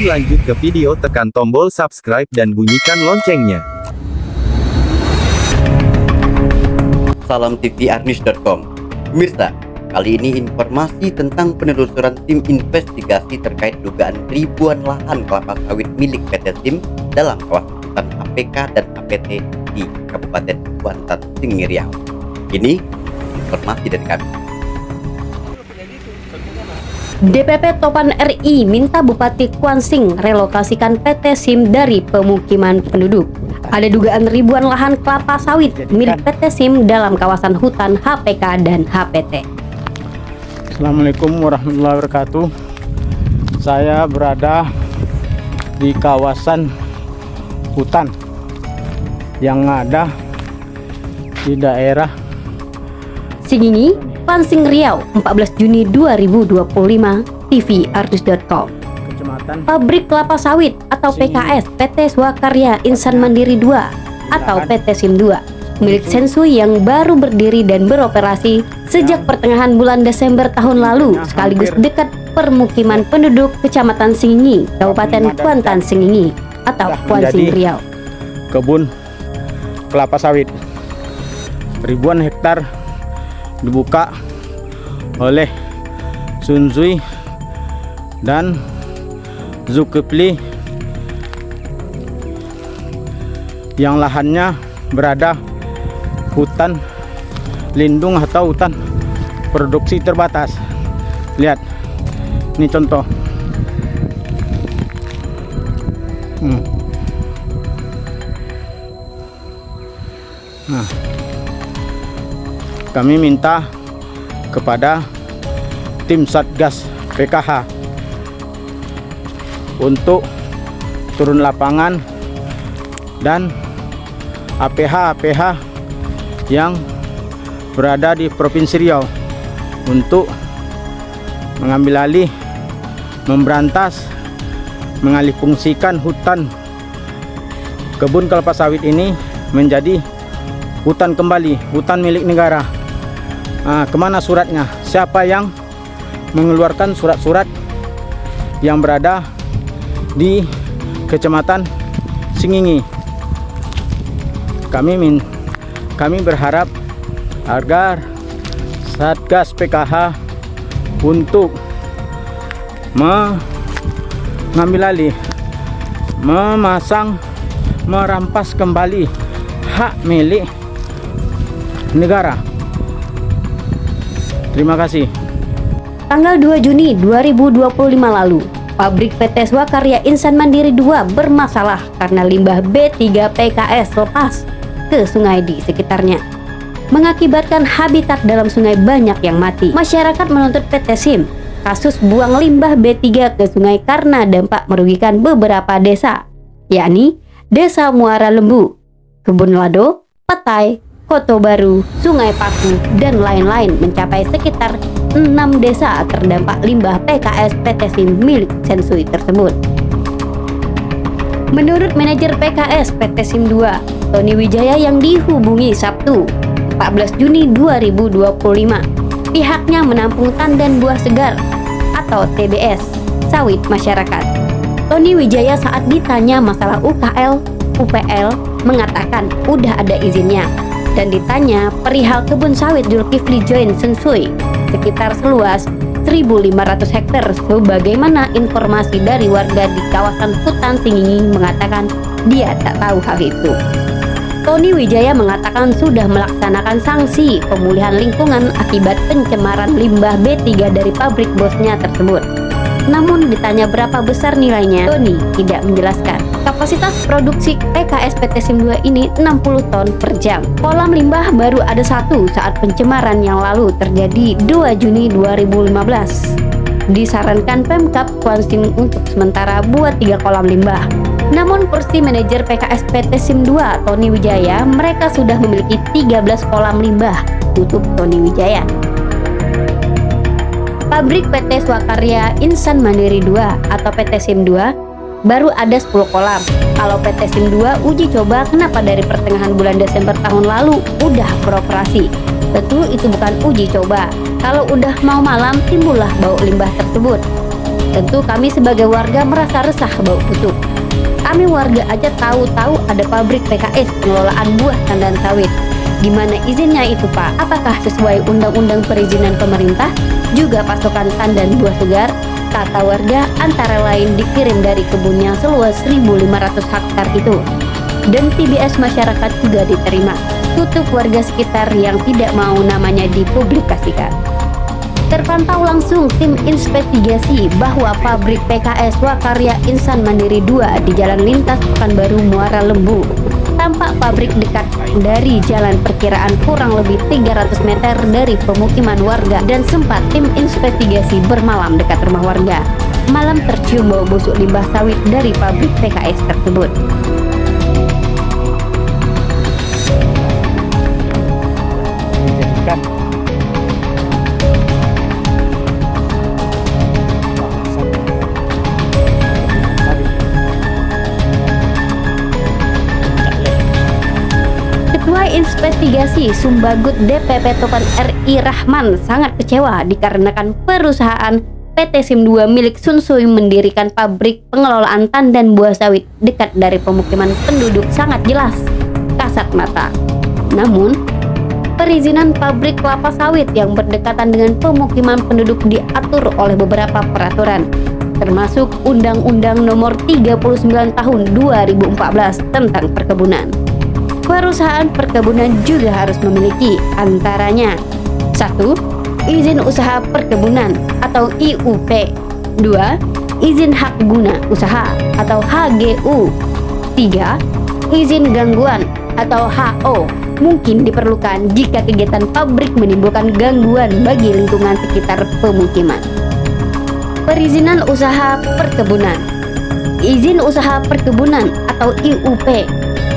lanjut ke video, tekan tombol subscribe dan bunyikan loncengnya. Salam tvRnews.com. Pemirsa, kali ini informasi tentang penelusuran tim investigasi terkait dugaan ribuan lahan kelapa sawit milik PT SIM dalam kawasan hutan HPK dan HPT di Kabupaten Kuantan, Singi, Riau. Ini informasi dari kami. DPP Topan RI minta Bupati Kuansing relokasikan PT SIM dari pemukiman penduduk. Ada dugaan ribuan lahan kelapa sawit milik PT SIM dalam kawasan hutan HPK dan HPT. Assalamualaikum warahmatullahi wabarakatuh. Saya berada di kawasan hutan yang ada di daerah Singingi, Kuansing, Riau, 14 Juni 2025, tvRnews.com. Kecamatan Pabrik kelapa sawit atau PKS PT Swakarya Insan Mandiri 2 atau PT SIM 2 milik Sensui yang baru berdiri dan beroperasi sejak pertengahan bulan Desember tahun lalu, sekaligus dekat permukiman penduduk Kecamatan Singingi, Kabupaten Kuantan Singingi atau Kuansing, Riau. kebun kelapa sawit ribuan hektar dibuka oleh Sensui dan Zulkifli yang lahannya berada hutan lindung atau hutan produksi terbatas. Lihat, ini contoh. Nah, kami minta kepada tim Satgas PKH untuk turun lapangan dan APH yang berada di Provinsi Riau untuk mengambil alih, memberantas, mengalihfungsikan hutan kebun kelapa sawit ini menjadi hutan kembali, hutan milik negara. Nah, kemana suratnya? Siapa yang mengeluarkan surat-surat yang berada di Kecamatan Singingi? Kami berharap agar Satgas PKH untuk mengambil alih, merampas kembali hak milik negara. Terima kasih. Tanggal 2 Juni 2025 lalu, pabrik PT Swakarya Insan Mandiri 2 bermasalah karena limbah B3 PKS lepas ke sungai di sekitarnya, mengakibatkan habitat dalam sungai banyak yang mati. Masyarakat menuntut PT SIM kasus buang limbah B3 ke sungai karena dampak merugikan beberapa desa, yakni Desa Muara Lembu, Kebun Lado, Petai, Koto Baru, Sungai Paku, dan lain-lain, mencapai sekitar 6 desa terdampak limbah PKS PT SIM milik Sensui tersebut. Menurut manajer PKS PT SIM 2, Tony Wijaya, yang dihubungi Sabtu 14 Juni 2025, pihaknya menampung tandan buah segar atau TBS sawit masyarakat. Tony Wijaya saat ditanya masalah UKL, UPL mengatakan udah ada izinnya, dan ditanya perihal kebun sawit Zulkifli Join Sensui sekitar seluas 1.500 hektar, sebagaimana informasi dari warga di kawasan hutan Singingi, mengatakan dia tak tahu hal itu. Tony Wijaya mengatakan sudah melaksanakan sanksi pemulihan lingkungan akibat pencemaran limbah B3 dari pabrik bosnya tersebut. Namun ditanya berapa besar nilainya, Tony tidak menjelaskan. Kapasitas produksi PKS PT SIM 2 ini 60 ton per jam. Kolam limbah baru ada satu saat pencemaran yang lalu terjadi 2 Juni 2015. Disarankan Pemkab Kuansing untuk sementara buat 3 kolam limbah. Namun versi manajer PKS PT SIM 2 Tony Wijaya, mereka sudah memiliki 13 kolam limbah, tutup Tony Wijaya. Pabrik PT Swakarya Insan Mandiri 2 atau PT SIM 2 baru ada 10 kolam. Kalau PT SIM 2 uji coba, kenapa dari pertengahan bulan Desember tahun lalu udah beroperasi? Tentu itu bukan uji coba. Kalau udah mau malam, timbullah bau limbah tersebut. Tentu kami sebagai warga merasa resah bau busuk. Kami warga aja tahu-tahu ada pabrik PKS pengelolaan buah tandan sawit. Gimana izinnya itu Pak? Apakah sesuai undang-undang perizinan pemerintah? Juga pasokan tandan buah segar? Kata warga antara lain dikirim dari kebunnya seluas 1.500 hektar itu. Dan TBS masyarakat juga diterima. Tutup warga sekitar yang tidak mau namanya dipublikasikan. Terpantau langsung tim investigasi bahwa pabrik PKS Swakarya Insan Mandiri 2 di Jalan Lintas Pekanbaru Muara Lembu. Tampak pabrik dekat dari jalan perkiraan kurang lebih 300 meter dari pemukiman warga dan sempat tim investigasi bermalam dekat rumah warga. Malam tercium bau busuk limbah sawit dari pabrik PKS tersebut. Dijadikan Ketua Investigasi Sumbagut DPP Topan RI Rahman sangat kecewa dikarenakan perusahaan PT SIM 2 milik Sun Sui mendirikan pabrik pengelolaan tandan buah sawit dekat dari pemukiman penduduk sangat jelas kasat mata. Namun, perizinan pabrik kelapa sawit yang berdekatan dengan pemukiman penduduk diatur oleh beberapa peraturan, termasuk Undang-Undang Nomor 39 Tahun 2014 tentang perkebunan. Perusahaan perkebunan juga harus memiliki antaranya 1. Izin usaha perkebunan atau IUP. 2. Izin hak guna usaha atau HGU. 3. Izin gangguan atau HO mungkin diperlukan jika kegiatan pabrik menimbulkan gangguan bagi lingkungan sekitar pemukiman. Perizinan usaha perkebunan. Izin usaha perkebunan atau IUP.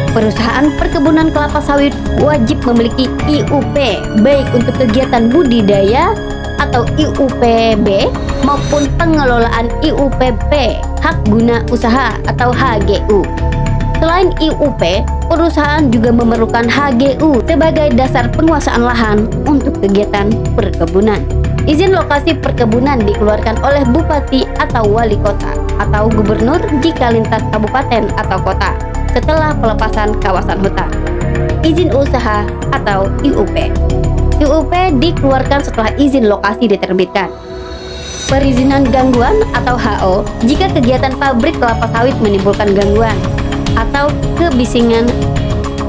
Perusahaan perkebunan kelapa sawit wajib memiliki IUP baik untuk kegiatan budidaya atau IUPB maupun pengelolaan IUPP hak guna usaha atau HGU. Selain IUP, perusahaan juga memerlukan HGU sebagai dasar penguasaan lahan untuk kegiatan perkebunan. Izin lokasi perkebunan dikeluarkan oleh bupati atau wali kota atau gubernur jika lintas kabupaten atau kota setelah pelepasan kawasan hutan. Izin usaha atau IUP. IUP dikeluarkan setelah izin lokasi diterbitkan. Perizinan gangguan atau HO jika kegiatan pabrik kelapa sawit menimbulkan gangguan atau kebisingan,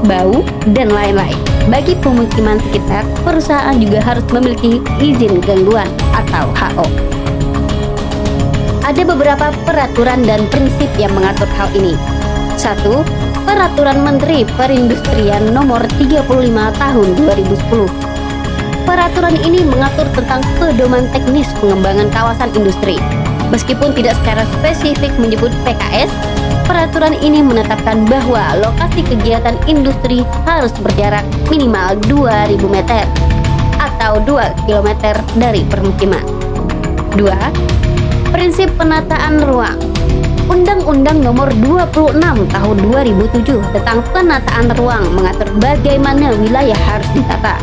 bau, dan lain-lain. Bagi pemukiman sekitar, perusahaan juga harus memiliki izin gangguan atau HO. Ada beberapa peraturan dan prinsip yang mengatur hal ini. 1. Peraturan Menteri Perindustrian Nomor 35 Tahun 2010. Peraturan ini mengatur tentang pedoman teknis pengembangan kawasan industri. Meskipun tidak secara spesifik menyebut PKS, peraturan ini menetapkan bahwa lokasi kegiatan industri harus berjarak minimal 2.000 meter atau 2 km dari permukiman. 2. Prinsip penataan ruang. Undang-Undang Nomor 26 Tahun 2007 tentang penataan ruang mengatur bagaimana wilayah harus ditata,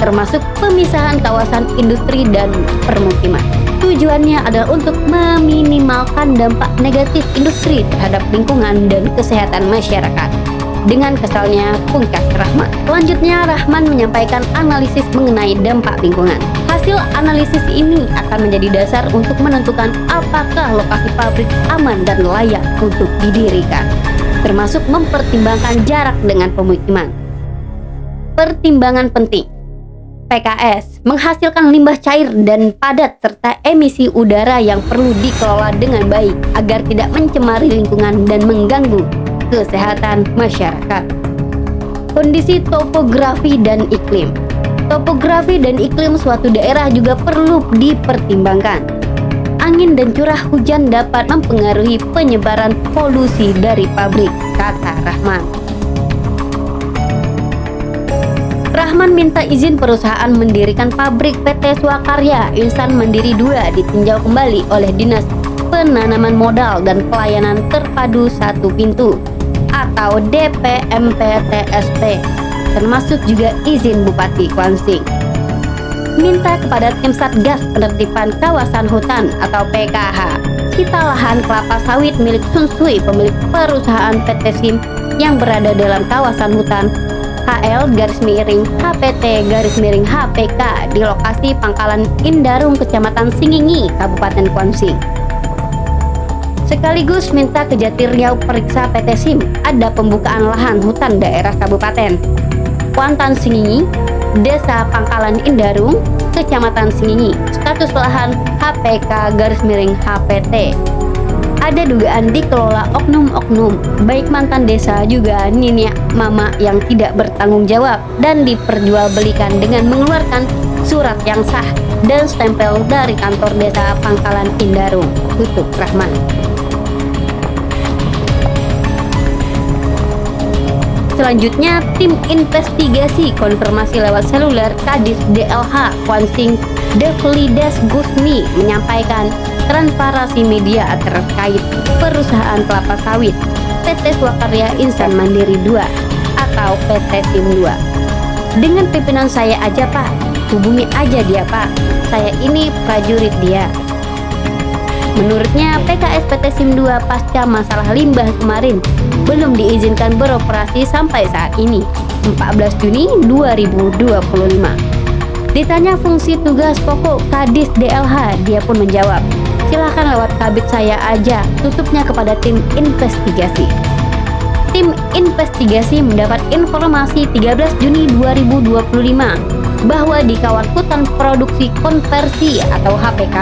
termasuk pemisahan kawasan industri dan permukiman. Tujuannya adalah untuk meminimalkan dampak negatif industri terhadap lingkungan dan kesehatan masyarakat. Dengan kesalnya, pungkas Rahman. Selanjutnya, Rahman menyampaikan analisis mengenai dampak lingkungan. Hasil analisis ini akan menjadi dasar untuk menentukan apakah lokasi pabrik aman dan layak untuk didirikan, termasuk mempertimbangkan jarak dengan pemukiman. Pertimbangan penting. PKS menghasilkan limbah cair dan padat serta emisi udara yang perlu dikelola dengan baik agar tidak mencemari lingkungan dan mengganggu kesehatan masyarakat. Kondisi topografi dan iklim. Topografi dan iklim suatu daerah juga perlu dipertimbangkan. Angin dan curah hujan dapat mempengaruhi penyebaran polusi dari pabrik, kata Rahman. Rahman minta izin perusahaan mendirikan pabrik PT Swakarya Insan Mandiri 2 ditinjau kembali oleh Dinas Penanaman Modal dan Pelayanan Terpadu Satu Pintu atau DPMPTSP, termasuk juga izin Bupati Kuansing. Minta kepada tim Satgas Penertiban Kawasan Hutan atau PKH menyita lahan kelapa sawit milik Sun Sui, pemilik perusahaan PT SIM yang berada dalam kawasan hutan HL-HPT-HPK di lokasi Pangkalan Indarung, Kecamatan Singingi, Kabupaten Kuansing. Sekaligus minta Kejati Riau periksa PT SIM ada pembukaan lahan hutan daerah Kabupaten Kuantan Singingi, Desa Pangkalan Indarung, Kecamatan Singingi, status lahan HPK-HPT. Ada dugaan dikelola oknum-oknum, baik mantan desa juga niniak mama yang tidak bertanggung jawab dan diperjualbelikan dengan mengeluarkan surat yang sah dan stempel dari kantor desa Pangkalan Indarung. Tutup Rahman. Selanjutnya, tim investigasi konfirmasi lewat seluler Kadis DLH Kuansing Devlides Gusmi menyampaikan transparansi media terkait perusahaan kelapa sawit PT Swakarya Insan Mandiri 2 atau PT SIM 2. Dengan pimpinan saya aja Pak, hubungi aja dia Pak, saya ini prajurit dia. Menurutnya PKS PT SIM 2 pasca masalah limbah kemarin belum diizinkan beroperasi sampai saat ini, 14 Juni 2025. Ditanya fungsi tugas pokok Kadis DLH, dia pun menjawab, silahkan lewat kabit saya aja, tutupnya kepada tim investigasi. Tim investigasi mendapat informasi 13 Juni 2025 bahwa di kawasan hutan produksi konversi atau HPK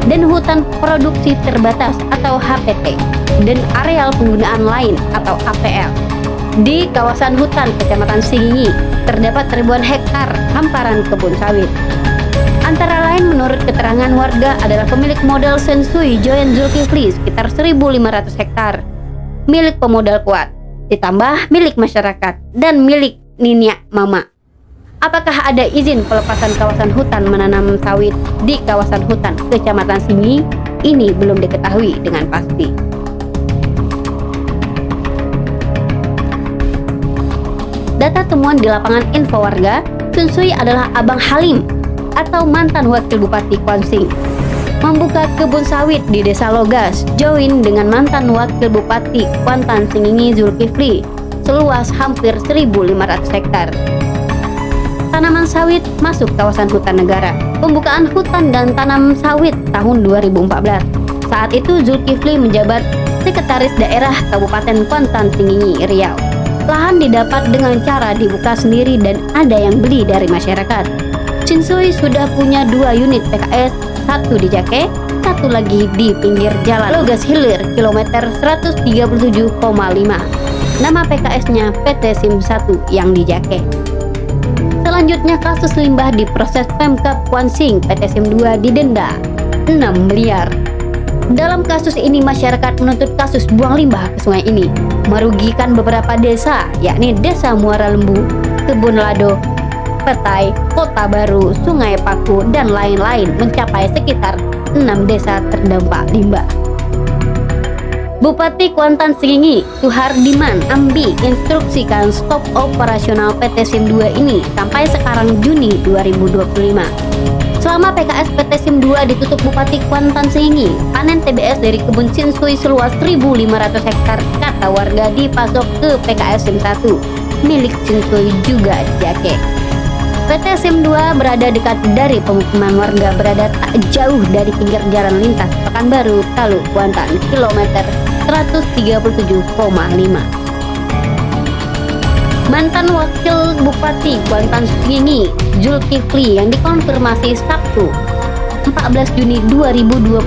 dan hutan produksi terbatas atau HPT dan areal penggunaan lain atau APL di kawasan hutan Kecamatan Singingi terdapat ribuan hektar hamparan kebun sawit. Antara lain menurut keterangan warga adalah pemilik modal Sensui Joen Zulkifli sekitar 1.500 hektar milik pemodal kuat, ditambah milik masyarakat dan milik Niniak Mama. Apakah ada izin pelepasan kawasan hutan menanam sawit di kawasan hutan Kecamatan Singingi? Ini belum diketahui dengan pasti. Data temuan di lapangan info warga, Sun Sui adalah Abang Halim atau mantan wakil Bupati Kuansing. Membuka kebun sawit di Desa Logas, join dengan mantan wakil Bupati Kuantan Singingi Zulkifli seluas hampir 1.500 hektar. Tanaman sawit masuk kawasan hutan negara. Pembukaan hutan dan tanam sawit tahun 2014. Saat itu Zulkifli menjabat Sekretaris Daerah Kabupaten Kuantan Singingi, Riau. Lahan didapat dengan cara dibuka sendiri dan ada yang beli dari masyarakat. Sun Sui sudah punya 2 unit PKS, satu di Jake, satu lagi di pinggir jalan Logas Hilir, kilometer 137,5. Nama PKS-nya PT SIM 1 yang di Jake. Selanjutnya kasus limbah diproses Pemkab Kuansing, PT SIM 2 didenda 6 miliar. Dalam kasus ini masyarakat menuntut kasus buang limbah ke sungai ini merugikan beberapa desa, yakni Desa Muara Lembu, Kebun Lado, Petai, Kota Baru, Sungai Paku, dan lain-lain mencapai sekitar 6 desa terdampak limbah. Bupati Kuantan Singingi, Suhardiman Ambi instruksikan stop operasional PT SIM 2 ini sampai sekarang Juni 2025. Selama PKS PT SIM 2 ditutup Bupati Kuantan Singingi, panen TBS dari kebun Sun Sui seluas 1.500 hektar kata warga dipasok ke PKS SIM 1 milik Sun Sui juga Jake. PT SIM 2 berada dekat dari pemukiman warga, berada tak jauh dari pinggir jalan lintas Pekanbaru, Taluk, Kuantan, kilometer 137,5. Mantan wakil Bupati Kuantan Singingi Zulkifli yang dikonfirmasi Sabtu 14 Juni 2025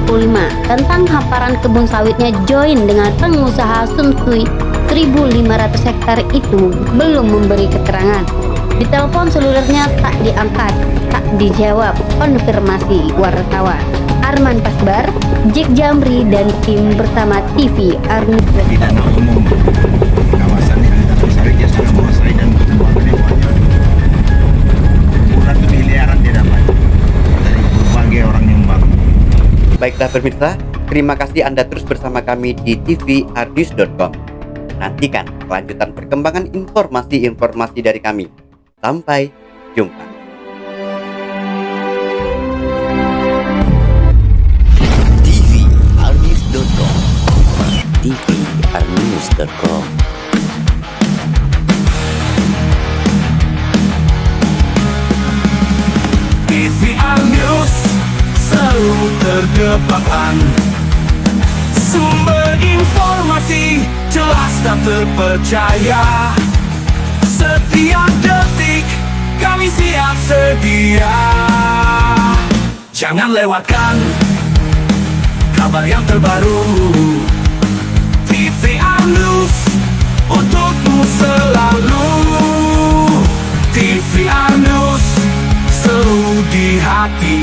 tentang hamparan kebun sawitnya join dengan pengusaha Sun Sui 1.500 hektar itu belum memberi keterangan. Di telepon selulernya tak diangkat, tak dijawab konfirmasi wartawan. Arman Pasbar, Jack Jamri dan tim bersama TV Arnis. Pidana umum kawasan yang tanam sawit ya sudah menguasai dan membuang lewatnya. Ratusan miliaran didapat dari berbagai orang yang baru. Baiklah pemirsa, terima kasih Anda terus bersama kami di tvardnews.com. Nantikan kelanjutan perkembangan informasi-informasi dari kami. Sampai jumpa. tvardnews.com tvRnews.com. TVR News selalu terdepan, sumber informasi jelas dan terpercaya. Setiap detik kami siap sedia. Jangan lewatkan kabar yang terbaru. TVR News untukmu selalu. TVR News selalu di hati.